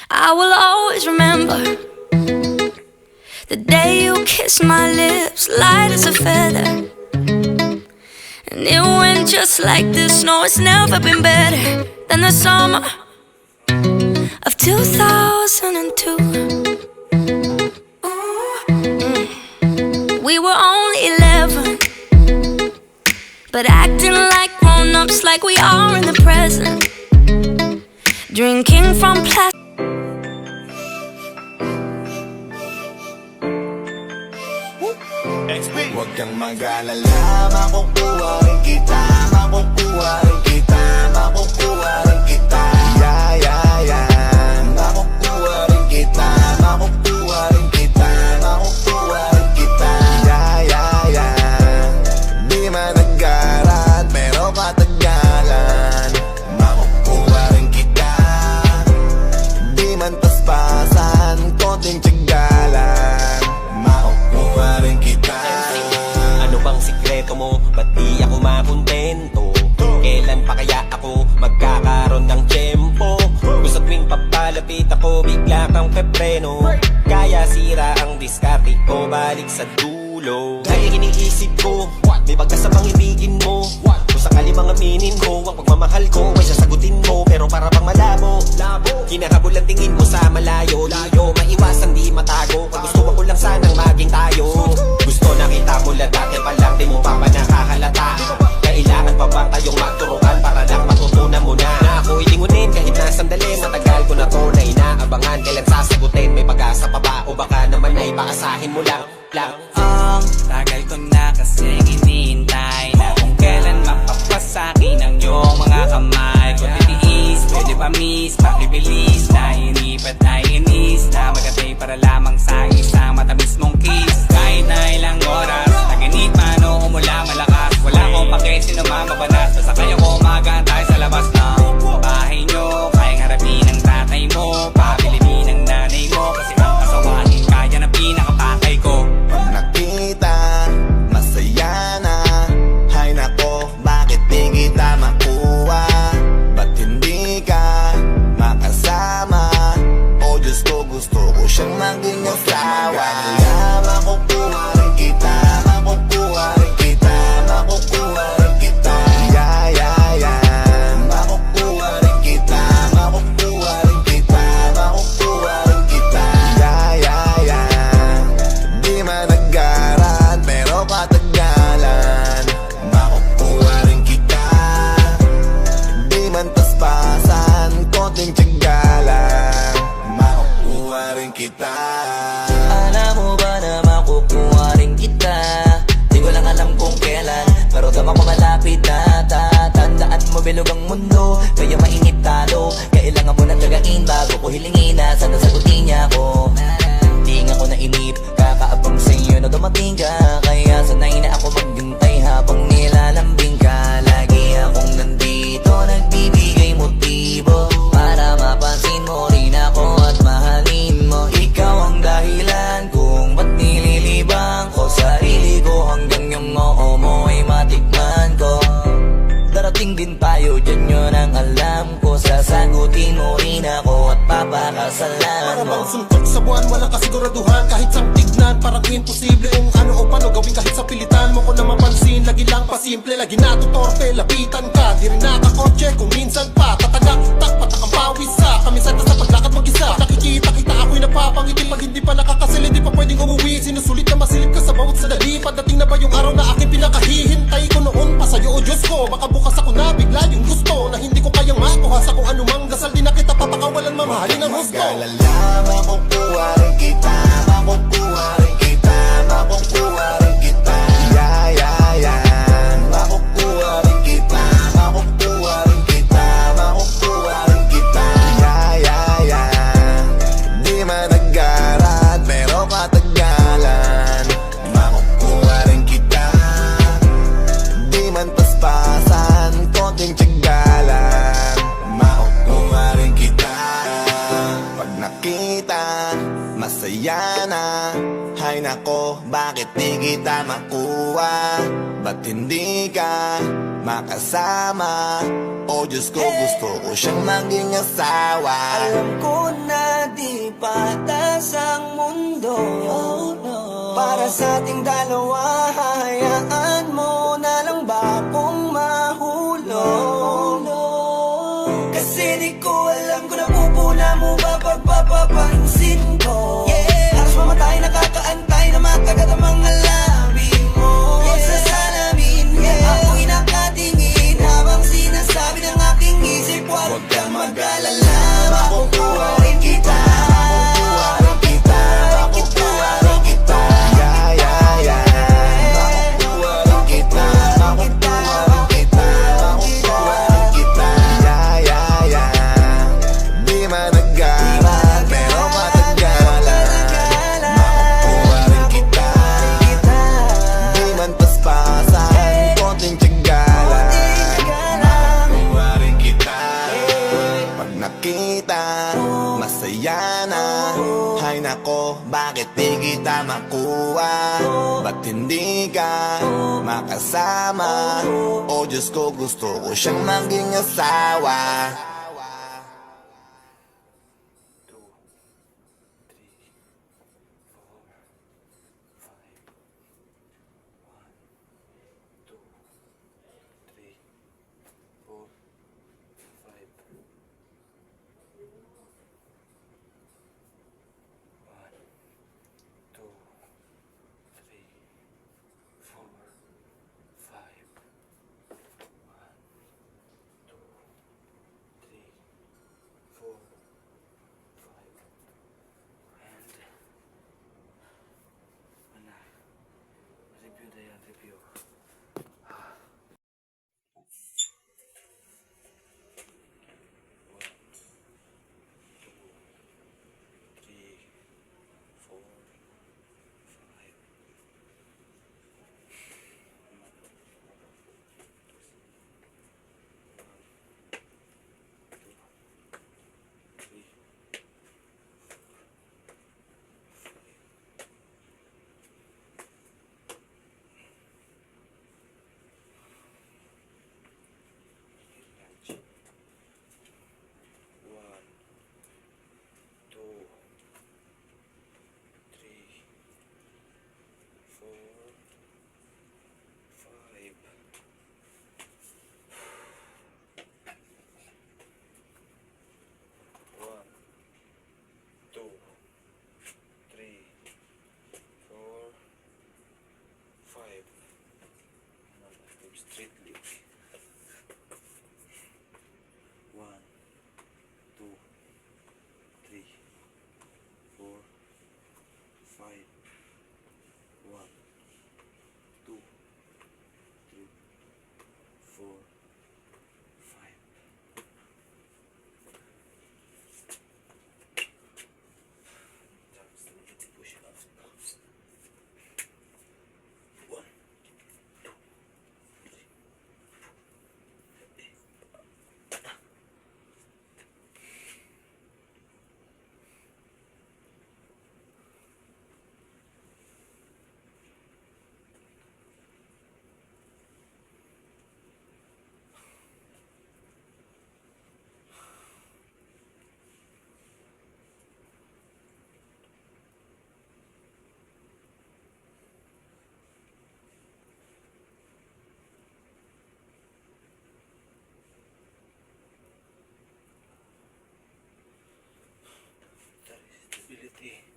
I will always remember the day you kissed my lips, light as a feather. And it went just like this. No, it's never been better than the summer of 2002. We were only 11, but acting like grown-ups, like we are in the present. Drinking from plastic. Huwag kang mag-alala, makukuha rin kita, makukuha rin kita, makukuha rin kita. Yeah, yeah, yeah. Makukuha rin kita, makukuha rin kita, makukuha rin kita. Yeah, yeah, yeah. Di man nag-aral, pero katagalan, makukuha rin kita. Di man paspasan, konting tiyagalan, makukuha rin kita. Ano bang sikreto mo? Ba't di ako makontento? Kailan pa kaya ako magkakaroon ng tiyempo? Gusto tuwing papalapit ako, bigla kang pepreno. Kaya sira ang diskarte ko, balik sa dulo. Dahil iniisip ko, may bagas sa pang-ibigin mo. Kung sakali mga minin ko, ang pagmamahal ko may sasagutin mo, pero para bang malabo. Kinahabol ang tingin mo sa malayo, layo, maiwasan di matago. Kung gusto ko lang sanang maging tayo. Gusto nakita mo lang dati pa lang, di mo pa nakahalata. Kailangan pa ba tayong magturuan para lang matutunan mo na ako ilingunin kahit na sandali. Matagal ko na to na inaabangan, kailan sasagutin? May pag-asa pa ba o baka naman ay paasahin mo lang? Ang tagal ko na kasing hinihintay na kung kailan mapapasakin ang iyong mga kamay ko. Titiis, pwede pa miss, pakibilis na inipat ay inis na magatay para lamang sa isang matamis mong kiss. Kahit na ilang oras, naginit man o umula malakas, wala akong pake sino mamabanas. Basta kaya ko magantay sa labas ng bahay nyo. Kayang harapin ng tatay mo, pabilibin ng nanay mo, kasi ang kasawahin kaya na pinakapakay ko. Pag nakita, masaya na. Hay nako, bakit di kita makuha? Ba't hindi ka makasama? O Diyos ko, gusto ko siyang maging asawa. Makukuha rin kita, makukuha rin kita, makukuha rin kita. Yeah, yeah, yeah. Makukuha rin kita, makukuha rin kita, makukuha rin kita. Yeah, yeah, yeah. Di man nag-aral, pero katagalan, makukuha rin kita. Di man paspasan, konting tiyagalan, makukuha rin kita. Alam mo ba na makukuha rin kita? Di ko lang alam kung kailan, pero tama ko malapit na. Tandaan mo bilog ang mundo, kaya mainit talo. Kailangan mo nang gagain bago ko hilingin na sana sagutin niya ako. Di nga ko nainip, kakaabang sa'yo na dumating ka. Kaya sanay na ako maghintay habang nilalambing ka. Lagi akong nandito, nagbibigay motibo para mapansin mo rin ako at mahalin mo. Ikaw ang dahilan kung ba't nililibang ko sarili ko, hanggang yung oo mo ay matikman ko. Darating din tayo, dyan yun ang alam ko. Sasagutin mo rin ako at papakasalan Para mo. bang suntok sa buwan, walang kasiguraduhan. Kahit sa tignan, parang imposible kung ano o paano gawin. Kahit sa pilitan mo ko na mapansin, lagi lang pasimple, lagi natutorpe. Lapitan ka, di rin nakakotse kung minsan pa tatagak, patak ang pawis sa kamisata sa paglakad mag-isa. Nakikita kita ako'y napapangiti, pag hindi pa nakakasili, di pa pwedeng umuwi. Sinusulit na masilip ka sa bawat sadali. Pagdating na ba yung araw na aking pinakahihintay ko noon pa sa'yo, o Diyos ko? Baka bukas ako na bigla yung gusto na hindi ko kayang makuha sa kung anumang dasal. Di na kita papakawalan, mamahalin ang husto. Mag-alala, makukuha rin kita, makukuha rin kita, makukuha rin kita. Yeah, yeah, yeah. Makukuha rin kita, makukuha rin kita, makukuha rin kita. Yeah, yeah, yeah. Di man nag-aral, pero katagalan, makukuha rin kita. Di man paspasan, konting tiyagalan, makukuha rin kita. Pag nakita, masaya na. Hay nako, bakit di kita makuha? Ba't hindi ka makasama? O Diyos ko, gusto ko siyang maging asawa. Alam ko na sa ating dalawa, hahayaan mo na lang ba akong mahulog? Kasi di ko alam kung napupuna mo ba pagpapapansin ko. Halos mamatay, nakakaantay na makagat ang mga labi mo sa salamin. Ako'y nakatingin habang sinasabi ng aking isip, huwag kang mag-alala, makukuha rin kita. Masaya na, hay nako, bakit di kita makuha? Ba't hindi ka makasama? O Diyos ko, gusto ko siyang maging asawa. Stability.